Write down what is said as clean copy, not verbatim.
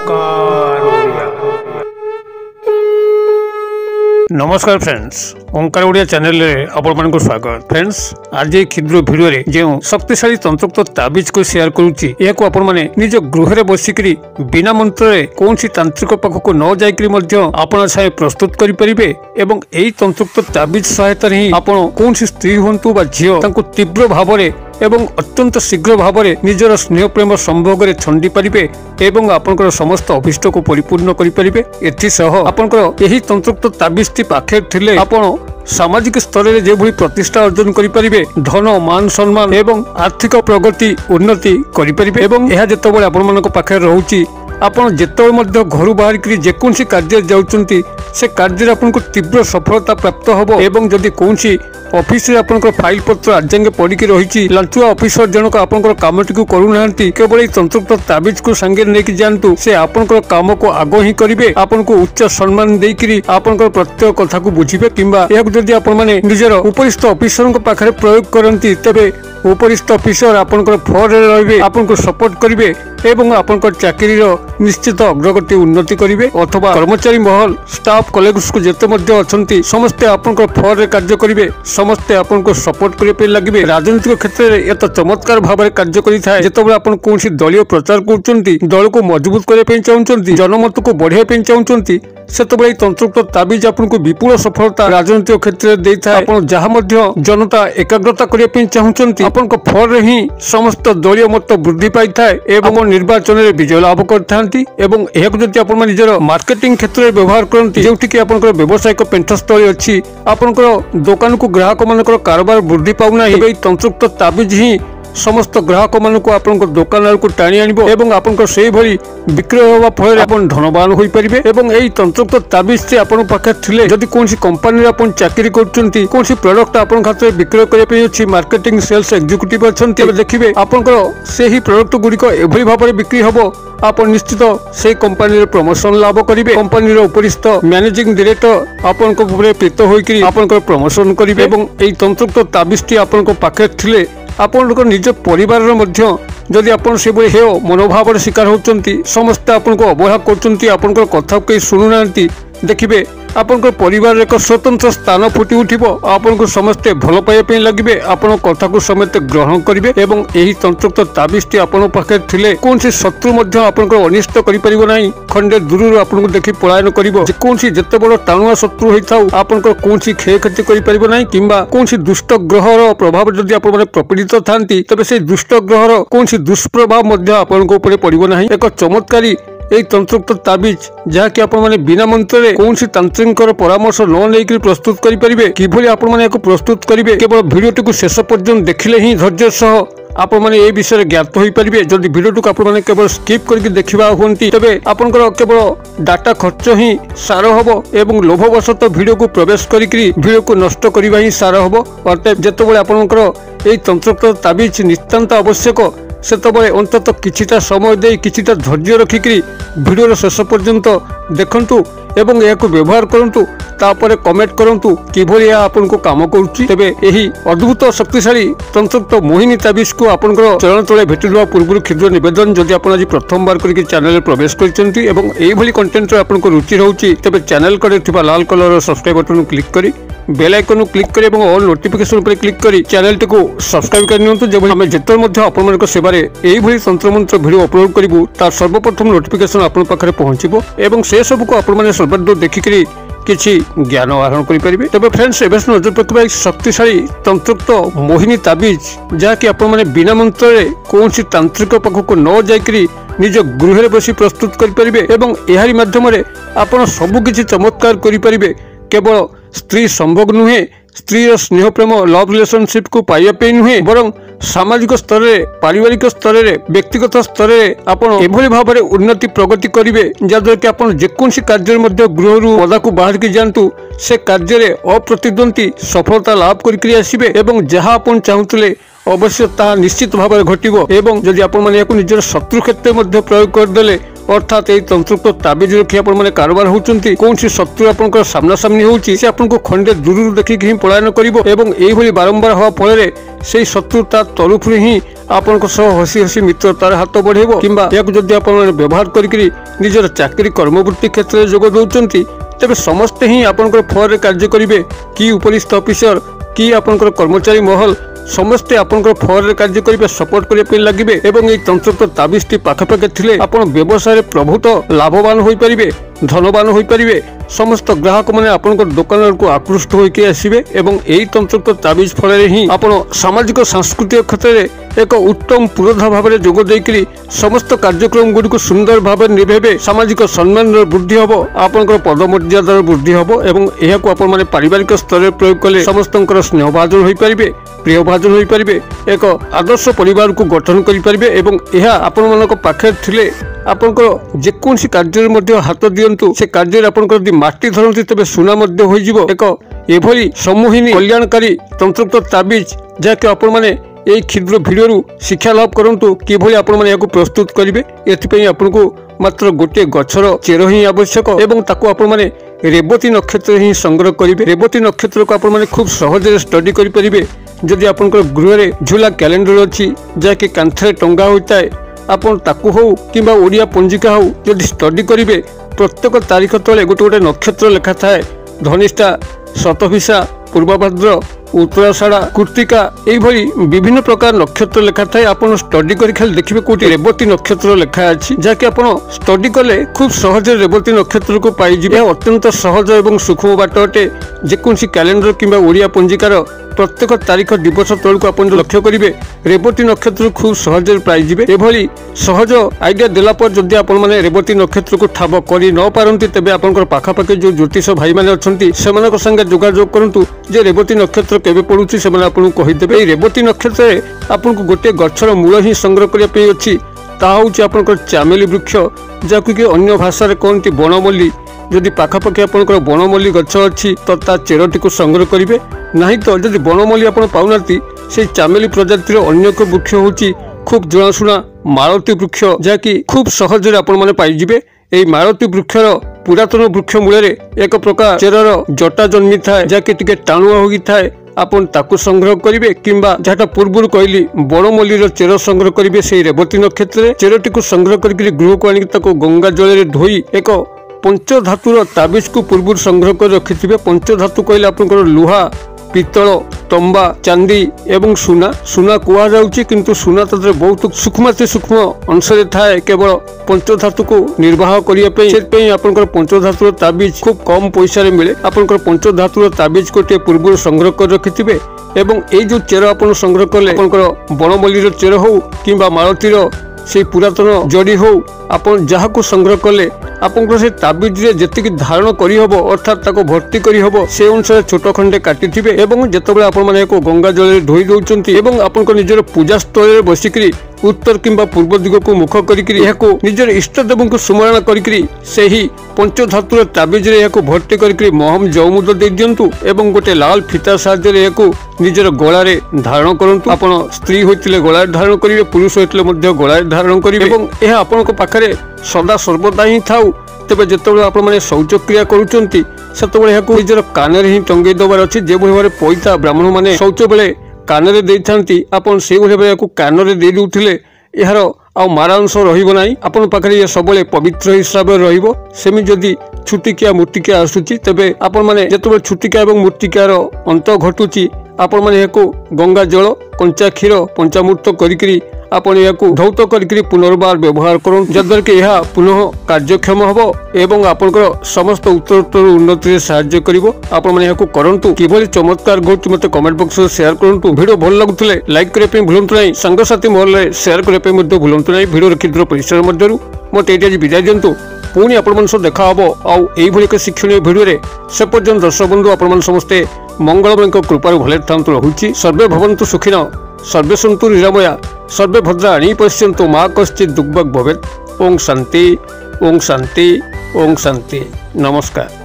ओंकार ओडिया। नमस्कार फ्रेंड्स, ओंकार ओडिया चैनल रे आपण स्वागत। फ्रेंड्स, आज ये क्षुद्र वीडियो रे जो शक्तिशाली तंत्रोक्त ताबीज को शेयर करूची, यह आपण माने निज गृह रे बसिकरी बिना मंत्र रे कौन सी तांत्रिक पाखक न जाइकरी मध्य आपण छाए प्रस्तुत करि परिबे एवं एई तंत्रोक्त ताबीज सहायता रे आपण कौन सी स्त्री होंतु बा झियो तांको तीव्र भावरे एवं अत्यंत शीघ्र भाव में निजर स्नेह प्रेम संभोग में छंडी पारे एवं आपनकर समस्त अभिष्ट को परिपूर्ण करें। एथिसह आपनकर यही तंत्रोक्त ताबीजटी पाखे थिले आपण सामाजिक स्तर में जो प्रतिष्ठा अर्जन करें, धन मान सम्मान एवं आर्थिक प्रगति उन्नति करें। एवं यह जितेबाला आपण पाखे रोचे आपण जिते घर बाहर जेकोसी कार्य जाउचंती से कार्य आपको तीव्र सफलता प्राप्त होबो। एवं जदि कौन ऑफिस रे आपनकर फाइल पत्र आजंगे पड़ी रही लांचुआ ऑफिसर जनक आपनकर कामटी को करूना केवल तंत्रोक्त ताबीज को संगे लेकिन जातु से आपनकर काम को आगो ही करेंगे, आपन को उच्च सम्मान देकरी आपनकर प्रत्येक कथा को बुझिबे किंबा यह जदि आपण माने निजर उपरिस्थ ऑफिसर पाखे प्रयोग करती तेबे उपरिस्थ ऑफिसर आपनकर फॉर रे रहिबे, आपनको सपोर्ट करिवे एवं आपनकर चाकरी निश्चित अग्रगति उन्नति करिवे। अथवा कर्मचारी महल स्टाफ कलेग्स को जेते मध्ये अछंती समस्ते आपनकर फॉर रे कार्य करिवे, समस्ते आपनको सपोर्ट करिवे पे लागिबे। राजनीतिक क्षेत्र रे एत चमत्कार भाव में कार्य करि थाए जेतेबेले आपण कोनसी दलीय प्रचार करचंती, दल को मजबूत करे पे चाहउचंती, जनमत को बढ़िया पे चाहउचंती, सेतबेले तंत्रोक्त ताबीज आपनको विपुल सफलता राजनीतिक क्षेत्र में देता है। आपण जहाँ मध्य जनता एकाग्रता करिया पे चाहउचंती आपनको फॉर रे ही समस्त दलीय मत वृद्धि पाई थाए एवं निर्वाचन में विजय लाभ करथांती। एवं एहाक जदि आपण माने निजर मार्केटिंग क्षेत्र में व्यवहार करंती जेउठी कि आपनकर व्यवसायिक पेंठस्थली अछि, आपनकर दुकान को ग्राहक मानकर कारोबार वृद्धि पाउना एबे तंत्रोक्त ताबीज ही समस्त ग्राहक मान को आपन दुकान को टाणी आनिबो एवं आपन से भली बिक्रय होगा फल आपन धनवान होई परिबे। एवं एई तंत्रोक्त ताबीज से आपन पाखे थिले जदि कोनसी कंपनी रे आपन चाकरी करचंती, कोनसी प्रोडक्ट आपन खाते बिक्रय करे पे अछि, मार्केटिंग सेल्स एग्जीक्यूटिव अछंती, तबे देखिबे आपनकर सेही प्रोडक्ट गुडी को एभली भाबरे बिक्री हबो, आपन निश्चित से कंपनी रे प्रमोशन लाभ करिवे। कंपनी रे उपरिस्थ मैनेजिंग डायरेक्टर आपन को पूरे प्रीत होई कि आपन को प्रमोशन करिवे। एवं एई तंत्रोक्त ताबीजटी आपन को पाखे थिले आपण निज परिवार जदि आप हे मनोभाव शिकार होती समस्ते आपन को अवहेला कर कथा कहीं शुणुना देखिए आपन परिवार एक स्वतंत्र स्थान फुटी उठिब, आपन को समस्ते भल पाइबा लगे, आपन कथा को समेत ग्रहण करेंगे। एवं यही तंत्रोक्त ताबीजटी आपन पाखे थिले कौन शत्रु आपन अनिष्ट करें, खंडे दूर आपन को देखि पलायन कर जिते बड़ टाणुआ शत्रु होता आपन कौन क्षय क्षति करें किंबा कौन दुष्ट ग्रहर प्रभाव जदि आप प्रपीड़ित था तेज से दुष्ट ग्रहर कौन दुष्प्रभाव आपन पड़ना। एक चमत्कारी यही तंत्रोक्त ताबीज जहाँकि आप बिना मंत्र कौन तांत्रिक परामर्श न लेकर प्रस्तुत करेंगे, किभली आप प्रस्तुत करेंगे केवल वीडियोटी को शेष पर्यंत देखिले ही धैर्य सह आप मैंने विषय ज्ञात हो पारे। जदि वीडियो को आप केवल स्किप करके देखा हूँ तेरे आपंकर केवल डाटा खर्च ही सार हम एवं लोभवशत वीडियो को प्रवेश करी वीडियो को नष्ट करने ही सार हम। अर्थात जितेबाला आपंकर यही तंत्रोक्त ताबीज नितांत आवश्यक सेतबले अंततः किछिटा समय दे किछिटा धैर्य रखिकी वीडियो शेष पर्यंत देखंतु एवं यह व्यवहार करंतु, तापर कमेंट करंतु किभली आपन को काम करुच्ची। तेबे यही अद्भुत शक्तिशाली तंत्रोक्त मोहिनी ताबीज को आपनकर चरण तले भेटिवा पूर्व क्षुद्र निवेदन, जदि आप आज प्रथम बार करके चैनल प्रवेश करचंती एवं एही भली कंटेंट आपन को रुचि रहउची तेबे चैनल करे थिबा लाल कलर सब्सक्राइब बटन क्लिक करी बेल आइकन क्लिक करी एवं ऑल नोटिफिकेशन पर क्लिक करी चैनल को सब्सक्राइब कर नियंतु। जब हम जेतर मध्ये आपन सेवारे एही भली तंत्र मंत्र वीडियो अपलोड करिवु तार सर्वप्रथम नोटिफिकेशन आपन पाखरे पहुंचिबो एवं से सब को आपन माने सर्वदा देखिकरी किछि ज्ञान आहरण करि परिबे। तबे फ्रेंड्स एबे नजर पकबा एक शक्तिशाली तंत्रोक्त मोहिनी ताबीज जहाँकि आपन माने बिना मंत्र रे कोनसी तांत्रिक पाखक न जाइकरी निज गृह रे बसी प्रस्तुत करि परिबे एवं एहारी माध्यम रे आपन सब किछि चमत्कार करि परिबे। केवल स्त्री संभोग नुहे, स्त्री स्नेह प्रेम लव रिलेशनशिप को पाइबा नुहे बरं सामाजिक स्तर रे, पारिवारिक स्तर रे, व्यक्तिगत स्तर रे आपण एभली भाव में उन्नति प्रगति करिवे जद्वारा कि आपण जेकोसी कार्य मध्य गृह पदा को बाहर की जातु से कार्य रे अप्रतिद्वंदी सफलता लाभ करिक आसिबे एवं जहाँ आपण चाहूले अवश्य ता निश्चित भाव में घटिबो। एवं जदि आपण माने याकु निजर शत्रु क्षेत्र में प्रयोग करदेले अर्थात यही तंत्रोक्त ताबीज रखी आप कारोबार होती कौन शत्रु आप सामना सामनी होची से आपको खंडे दूर देखिक ही पलायन करिवो एवं एही बारंबार हवा फल से शत्रु ता तरफ ही आपन हसी हसी मित्रतार हाथ बढ़ेब कि जदि आप व्यवहार करी निजर चाकरी कर्मवृत्ति क्षेत्र में जोग दौरान तेरे समस्ते ही आपंकर फर कार्य करेंगे कि उपरिस्थ ऑफिसर कि आपंकर कर्मचारी महल समस्ते आपंकर फर कार्य करेंगे सपोर्ट करने लगे एवं ये तंत्र ताबिजटी पाखापाखि थिले आपण व्यवसाय प्रभुत लाभवान हो पारे धनवान हो पारे समस्त ग्राहक मैंने आपंकर दुकान को आकृष्ट होकर आसवे एवं यही तंत्र ताबिज फल ही आप सामाजिक सांस्कृतिक क्षेत्र में एक उत्तम पुरोधा भाव में जोग देकरी समस्त कार्यक्रम गुड़ी को सुंदर भाव निभेबे सामाजिक सम्मान वृद्धि हम आपंकर पदमर्यादार वृद्धि हम एवं यह आप पारिवारिक स्तर में प्रयोग कले समस्त स्नेहभाजन हो पारे प्रियभाजन हो पारे एक आदर्श परिवार को गठन करें एवं यह आपण पाखे थिले आपंकर जेकोसी कार्य हाथ दिंतु से कार्य आपंकर माटी धरती तेज सुना एक एभली समूहिनी कल्याणकारी तंत्र ताबिज जहाँकि आपण मैंने यही क्षुद्र भिडियो शिक्षा लाभ करूँ किभली आपण प्रस्तुत करेंगे एथि आपको मात्र गोटे गछर चेर ही आवश्यक एवं ताकू आपण मैंने रेवती नक्षत्र ही संग्रह करेंगे रेवती नक्षत्र को आपण मैंने खूब सहज स्टडी करेंगे जदि आपंकर गृह झूला कैलेंडर अच्छी जहाँकि कांथे टंगा होता है आपन ताकू हो किंबा ओडिया पंजिका हो जदि स्टडी करेंगे प्रत्येक तारीख तले गोटे गोटे नक्षत्र लेखा थाए धनिष्ठा शतभिषा पूर्वभाद्र उत्तराषाढ़ा कृत्तिका यही विभिन्न प्रकार नक्षत्र लेखा थाए आपन स्टडी कर खाली देखिए कोटी रेवती नक्षत्र लेखा अच्छी जहाँकि आपन स्टडी कले खूब सहज रेवती नक्षत्र को पाइबे अत्यंत सहज एवं सूक्ष्म बाट अटे जेकोसी कैलेंडर किंबा ओडिया पंजिकार प्रत्येक तारीख दिवस तौक आप लक्ष्य करेंगे रेवती नक्षत्र खूब सहज पाइबे एभली सहज आइडिया देलापर जदि आप रेवती नक्षत्र को ठाब कर न पारती तेज आप पाखापाखि जो ज्योतिष भाई मैंने अच्छा संगे जोगाजोग करूँ जे रेवती नक्षत्र केवे पड़ुची से आपको कहीदेवे रेवती नक्षत्र आपको गोटे गछर मूल ही संग्रह करने अच्छी ताऊँ आप चामेली वृक्ष जहाँकि अन्य भाषा कहती बनमल्ली जदि पाखापाखि आपंकर बनमल्ली गछ अच्छी तो ता चेरटी को संग्रह करेंगे नहीं तो जदि बनमल्ली आप पाऊना से चामेली प्रजातिर अन्य एक वृक्ष हूँ खूब जनाशुना मालती वृक्ष जहाँकि खूब सहज आपने पाइबे यही मालती वृक्षर पुरातन वृक्ष मूल एक प्रकार चेरर जटा जन्मी थाए जहाँकि टिके टाणुआ होगी थाए आपन ताकू संग्रह करेंगे किंबा जहाँ पूर्व कहली बनमल्ली चेर संग्रह करेंगे से रेवती नक्षत्र चेरटी को संग्रह करके गृह को आनिक गंगा जल धोई एक पंचधातुर ताबिज को पूर्व संग्रह कर रखिथिबे पंचधातु कहले आपनकर लुहा पितल तंबा चांदी एवं सुना सुना कुआ जाउची किंतु सुना तदरे बहुत सूक्ष्म अंश थाए केवल पंचधातु को निर्वाह करिया पे से आपनकर पंचधातुर ताबिज खूब कम पैसा रे मिले आपनकर पंचधातुर ताबिज को टे पूर्व संग्रह कर रखिथिबे एवं ए जो चेर आपन संग्रह कले आपनकर बनमल्ली चेर हो किंबा मालतीर से पुरातन जड़ी हो आपन जहाँ को संग्रह कले आपन से ताबिज जी धारण करहब अर्थात ताको भर्ती करहब से अनुसार छोट खंडे काटिथिबे एवं जेतेबेले आपण माने को गंगा जल धोई दउचंती एवं आपन निजर पूजा स्थल रे बसिकरी उत्तर किंबा पूर्व दिग को मुख करिकरी यहाको निजर इष्ट देव को स्मरण करिकरी सेही पंचधातुर ताबिज रे यहाको भर्ती करिकरी महम जौमुद दे दियंतु एवं गोटे लाल फिता साहाय्य रे यहाको निजर गला रे धारण करंतु आपण स्त्री होइतिले गला रे धारण करिवे पुरुष होइतिले मध्ये गला रे धारण करिवे एवं एहा आपनक पाखरे सदा सर्वदा ही थाउ तेबे जेतेबेले आपण माने शौचक्रिया करूचंती सेतेबेले यहाको निजर कान रे ही टंगै दबार अछि जे भली पैसा ब्राह्मण माने शौच बेले कान रे देइथांती आपण से भली को कान रे दे दुथिले यार आ मारांश रहिबो नाही आपण पाखरे ये सबले पवित्र हिसाब रे रहिबो सेमि जदी छुटिकिया मूर्तिका आसुची तबे आपण माने जेतेबेले छुटिका एवं मूर्तिकार अंत घटुची आपण माने एको गंगा जल कंचा क्षीर पंचामृत करिकरी आपण याकू धौत करिकरी पुनर्बार व्यवहार करूँ जद्वारा कि यह पुनः कार्यक्षम हम एवं आपनकर समस्त उत्तरोत्तर उन्नति रे सहाय्य करिवो आपण माने याकू करंतु किभली चमत्कार घटुची मते कमेंट बॉक्स रे शेयर करंतु वीडियो भल लागुतले लाइक करे पे भूलंतु नाही संगसाथी महल रे शेयर करे पे मध्ये भूलंतु नाही वीडियो क्षुद्र परिसर मध्यरु मते एटी आज विदाय दियंतु पुणी आपण मन सह देखा हबो आउ एई भली एक शिक्षणीय वीडियो रे से पर्यंत दर्शक बंधु आपण मन समस्ते मंगलमय कृपा भले थांतु रहुची सर्वे भवन्तु सुखिनो सर्वे सन्तु निरामया सर्वे भद्राणि पश्यन्तु मा कश्चित् दुःखभाग् भवेत् ओम शांति ओम शांति ओम शांति नमस्कार।